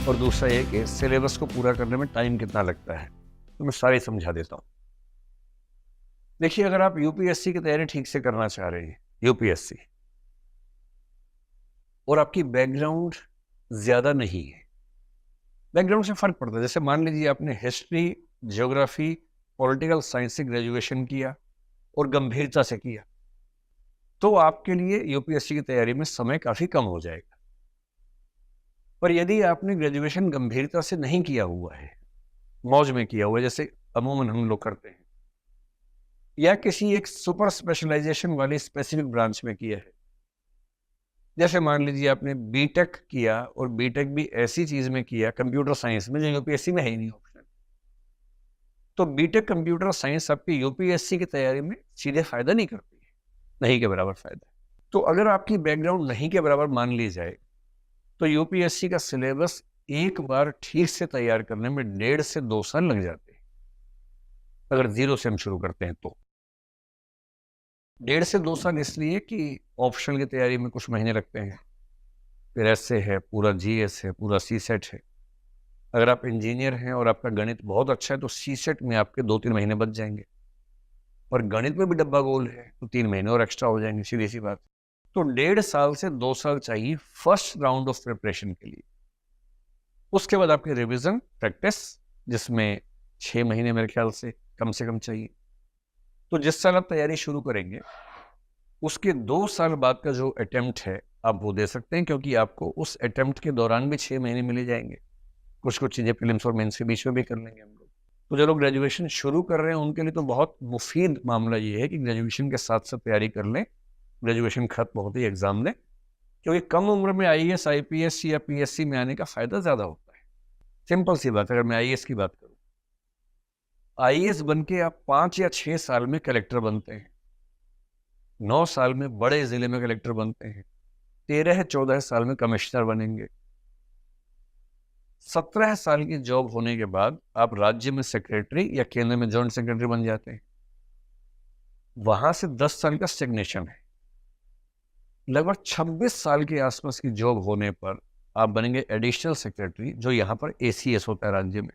और दूसरा ये कि सिलेबस को पूरा करने में टाइम कितना लगता है, तो मैं सारी समझा देता हूँ। देखिए, अगर आप यूपीएससी की तैयारी ठीक से करना चाह रहे हैं, यूपीएससी, और आपकी बैकग्राउंड ज़्यादा नहीं है, बैकग्राउंड से फ़र्क पड़ता है। जैसे मान लीजिए आपने हिस्ट्री, ज्योग्राफी, पॉलिटिकल साइंस से ग्रेजुएशन किया और गंभीरता से किया, तो आपके लिए यूपीएससी की तैयारी में समय काफ़ी कम हो जाएगा। पर यदि आपने ग्रेजुएशन गंभीरता से नहीं किया हुआ है, मौज में किया हुआ है, जैसे अमूमन हम लोग करते हैं, या किसी एक सुपर स्पेशलाइजेशन वाली स्पेसिफिक ब्रांच में किया है, जैसे मान लीजिए आपने बीटेक किया और बीटेक भी ऐसी चीज में किया, कंप्यूटर साइंस में, जो यूपीएससी में है ही नहीं ऑप्शन, तो बीटेक कंप्यूटर साइंस आपकी यूपीएससी की तैयारी में सीधे फायदा नहीं करती है, नहीं के बराबर फायदा। तो अगर आपकी बैकग्राउंड नहीं के बराबर मान ली जाए, तो यूपीएससी का सिलेबस एक बार ठीक से तैयार करने में 1.5 से 2 साल लग जाते हैं, अगर जीरो से हम शुरू करते हैं तो। 1.5 से 2 साल इसलिए कि ऑप्शनल की तैयारी में कुछ महीने लगते हैं, फिर एसए है, पूरा जीएस है, पूरा सीसेट है। अगर आप इंजीनियर हैं और आपका गणित बहुत अच्छा है, तो सीसेट में आपके 2-3 महीने बच जाएंगे, और गणित में भी डब्बा गोल है तो 3 महीने और एक्स्ट्रा हो जाएंगे, सीधी सी बात। तो 1.5 साल से 2 साल चाहिए फर्स्ट राउंड ऑफ प्रिपरेशन के लिए। उसके बाद आपकी रिविजन प्रैक्टिस, जिसमें 6 महीने मेरे ख्याल से कम चाहिए। तो जिस साल आप तैयारी शुरू करेंगे, उसके 2 साल बाद का जो अटेम्प्ट है आप वो दे सकते हैं, क्योंकि आपको उस अटेम्प्ट के दौरान भी 6 महीने मिले जाएंगे। कुछ चीज़ें प्रीलिम्स और मेंस के बीच में भी कर लेंगे हम लोग। तो जो लोग ग्रेजुएशन शुरू कर रहे हैं उनके लिए तो बहुत मुफीद मामला ये है कि ग्रेजुएशन के साथ साथ तैयारी कर लें, ग्रेजुएशन खत्म होते ही एग्जाम दें, क्योंकि कम उम्र में आईएएस, आईपीएस या पीएससी में आने का फायदा ज़्यादा होता है। सिंपल सी बात, अगर मैं आईएएस की बात करूँ, आईएएस बन के आप 5 या 6 साल में कलेक्टर बनते हैं, 9 साल में बड़े जिले में कलेक्टर बनते हैं, 13-14 साल में कमिश्नर बनेंगे, 17 साल की जॉब होने के बाद आप राज्य में सेक्रेटरी या केंद्र में जॉइंट सेक्रेटरी बन जाते हैं। वहां से 10 साल का स्टेग्नेशन है। लगभग 26 साल के आसपास की जॉब होने पर आप बनेंगे एडिशनल सेक्रेटरी, जो यहाँ पर एसीएस होता है राज्य में।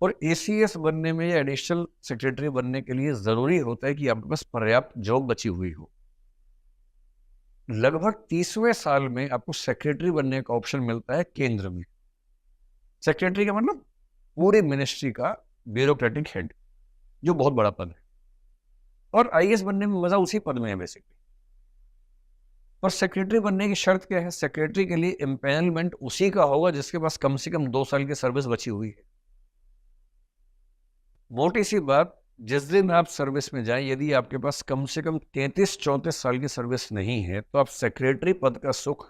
और एसीएस बनने में या एडिशनल सेक्रेटरी बनने के लिए जरूरी होता है कि आपके पास पर्याप्त जॉब बची हुई हो। लगभग 30वें साल में आपको सेक्रेटरी बनने का ऑप्शन मिलता है केंद्र में। सेक्रेटरी का मतलब पूरी मिनिस्ट्री का ब्यूरोक्रेटिक हेड, जो बहुत बड़ा पद है। और आईएएस बनने में मजा उसी पद में है बेसिकली। और सेक्रेटरी बनने की शर्त क्या है? सेक्रेटरी के लिए एम्पैनलमेंट उसी का होगा जिसके पास कम से कम 2 साल की सर्विस बची हुई है। मोटी सी बात, जिस दिन आप सर्विस में जाएं, यदि आपके पास कम से कम 33-34 साल की सर्विस नहीं है, तो आप सेक्रेटरी पद का सुख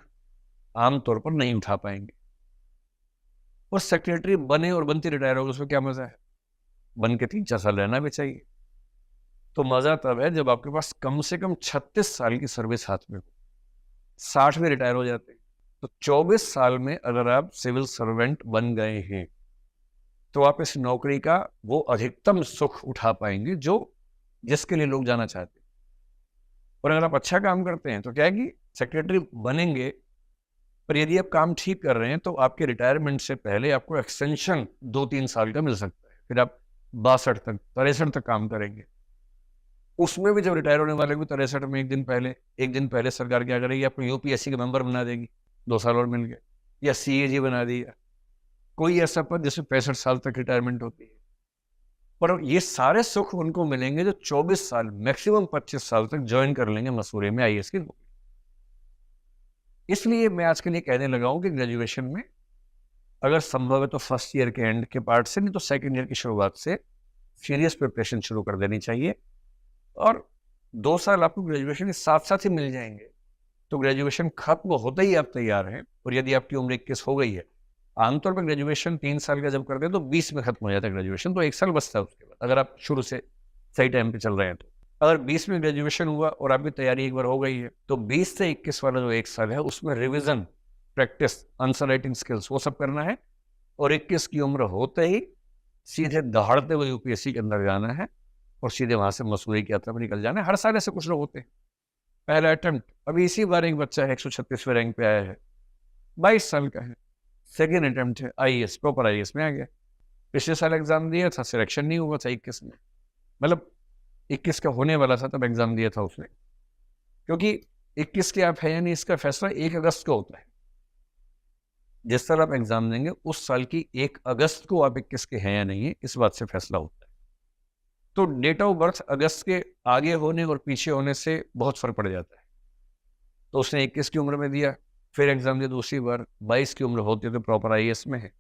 आमतौर पर नहीं उठा पाएंगे। और सेक्रेटरी बने और बनते रिटायर हो गए, उसमें क्या मजा है? बन के 3-4 साल रहना भी चाहिए। तो मजा तब है जब आपके पास कम से कम 36 साल की सर्विस हाथ में हो। 60 में रिटायर हो जाते हैं, तो 24 साल में अगर आप सिविल सर्वेंट बन गए हैं, तो आप इस नौकरी का वो अधिकतम सुख उठा पाएंगे जो जिसके लिए लोग जाना चाहते हैं। और अगर आप अच्छा काम करते हैं तो क्या है कि सेक्रेटरी बनेंगे, पर यदि आप काम ठीक कर रहे हैं तो आपके रिटायरमेंट से पहले आपको एक्सटेंशन 2-3 साल का मिल सकता है। फिर आप 62 तक, 63 तक काम करेंगे। उसमें भी जब रिटायर होने वाले भी 63 में एक दिन पहले सरकार क्या करेगी? आपको यूपीएससी के मेंबर बना देगी, 2 साल और मिल गए, या सीएजी बना दिया, कोई ऐसा पद जिसमें 65 साल तक रिटायरमेंट होती है। पर ये सारे सुख उनको मिलेंगे जो 24 साल, मैक्सिमम 25 साल तक ज्वाइन कर लेंगे मसूरी में आईएएस की नौकरी। इसलिए मैं आज के लिए कहने लगा हूं कि ग्रेजुएशन में अगर संभव है तो फर्स्ट ईयर के एंड के पार्ट से, नहीं तो सेकेंड ईयर की शुरुआत से सीरियस प्रिपरेशन शुरू कर देनी चाहिए। और 2 साल आपको ग्रेजुएशन के साथ साथ ही मिल जाएंगे, तो ग्रेजुएशन खत्म होते ही आप तैयार हैं। और यदि आपकी उम्र 21 हो गई है, आमतौर पर ग्रेजुएशन 3 साल का जब करते हैं तो 20 में खत्म हो जाता है ग्रेजुएशन, तो 1 साल बचता है उसके बाद, अगर आप शुरू से सही टाइम पे चल रहे हैं तो। अगर 20 में ग्रेजुएशन हुआ और आपकी तैयारी एक बार हो गई है, तो 20 से 21 वाला जो 1 साल है उसमें revision, practice, answer writing skills, वो सब करना है। और 21 की उम्र होते ही सीधे दहाड़ते हुए यूपीएससी के अंदर जाना है और सीधे वहां से मसूरी की यात्रा पर निकल जाना है। हर साल ऐसे कुछ लोग होते हैं। पहला अटेम्प्ट, अभी इसी बार एक बच्चा है 136वें रैंक पे आया है, 22 साल का है, सेकेंड अटेम्प्ट है, आईएएस, प्रॉपर आईएएस में आ गया। पिछले साल एग्जाम दिया था, सिलेक्शन नहीं हुआ था 21 में, मतलब 21 का होने वाला था तब एग्जाम दिया था उसने, क्योंकि 21 के आप है या नहीं इसका फैसला 1 अगस्त को होता है। जिस साल आप एग्जाम देंगे उस साल की 1 अगस्त को आप 21 के हैं या नहीं है, इस बात से फैसला होता है। तो डेट ऑफ बर्थ अगस्त के आगे होने और पीछे होने से बहुत फर्क पड़ जाता है। तो उसने 21 की उम्र में दिया, फिर एग्जाम दिया दूसरी बार, 22 की उम्र होती है तो प्रॉपर आईएएस में है,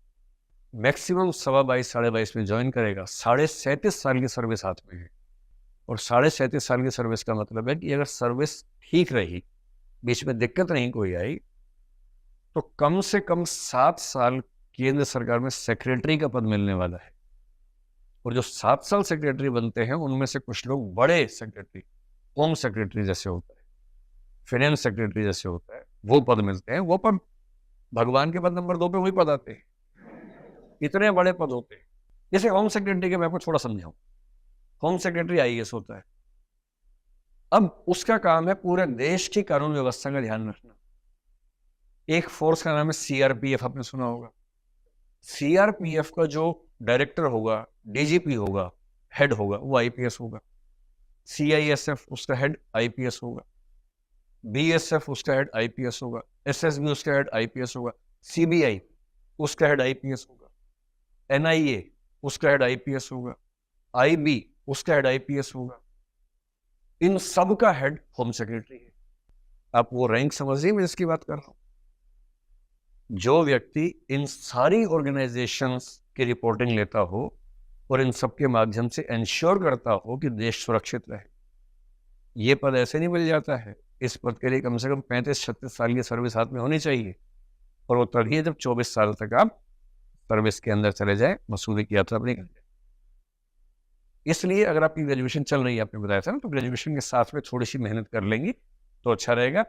मैक्सिमम 22.5 साढ़े 22 में ज्वाइन करेगा, 37.5 साल की सर्विस हाथ में है। और 37.5 साल की सर्विस का मतलब है कि अगर सर्विस ठीक रही, बीच में दिक्कत नहीं कोई आई, तो कम से कम 7 साल केंद्र सरकार में सेक्रेटरी का पद मिलने वाला है। और जो 7 साल सेक्रेटरी बनते हैं उनमें से कुछ लोग बड़े सेक्रेटरी, होम सेक्रेटरी जैसे होता है, फाइनेंस सेक्रेटरी जैसे होता है, वो पद मिलते हैं। वो पद भगवान के पद नंबर 2 पे वही पद आते हैं, इतने बड़े पद होते हैं। जैसे होम सेक्रेटरी के मैं आपको थोड़ा समझाऊं, होम सेक्रेटरी आईएएस होता है। अब उसका काम है पूरे देश की कानून व्यवस्था का ध्यान रखना। एक फोर्स का नाम है सीआरपीएफ, आपने सुना होगा। सीआरपीएफ का जो डायरेक्टर होगा, डीजीपी होगा, हेड होगा, वो आईपीएस होगा। सीआईएसएफ उसका हेड आईपीएस होगा, बीएसएफ उसका हेड आईपीएस होगा, एसएसबी उसका हेड आईपीएस होगा, सीबीआई उसका हेड आईपीएस होगा, एनआईए उसका हेड आईपीएस होगा, आईबी उसका हेड आईपीएस होगा। इन सब का हेड होम सेक्रेटरी है। आप वो रैंक समझिए मैं जिसकी बात कर रहा हूं। जो व्यक्ति इन सारी ऑर्गेनाइजेशंस की रिपोर्टिंग लेता हो और इन सब के माध्यम से इंश्योर करता हो कि देश सुरक्षित रहे, ये पद ऐसे नहीं मिल जाता है। इस पद के लिए कम से कम 35-36 साल की सर्विस हाथ में होनी चाहिए, और वो तभी है जब 24 साल तक आप सर्विस के अंदर चले जाए, मसूदे की यात्रा अपनी कर जाए। इसलिए अगर आपकी ग्रेजुएशन चल रही है, आपने बताया था ना, तो ग्रेजुएशन के साथ में थोड़ी सी मेहनत कर लेंगी तो अच्छा रहेगा।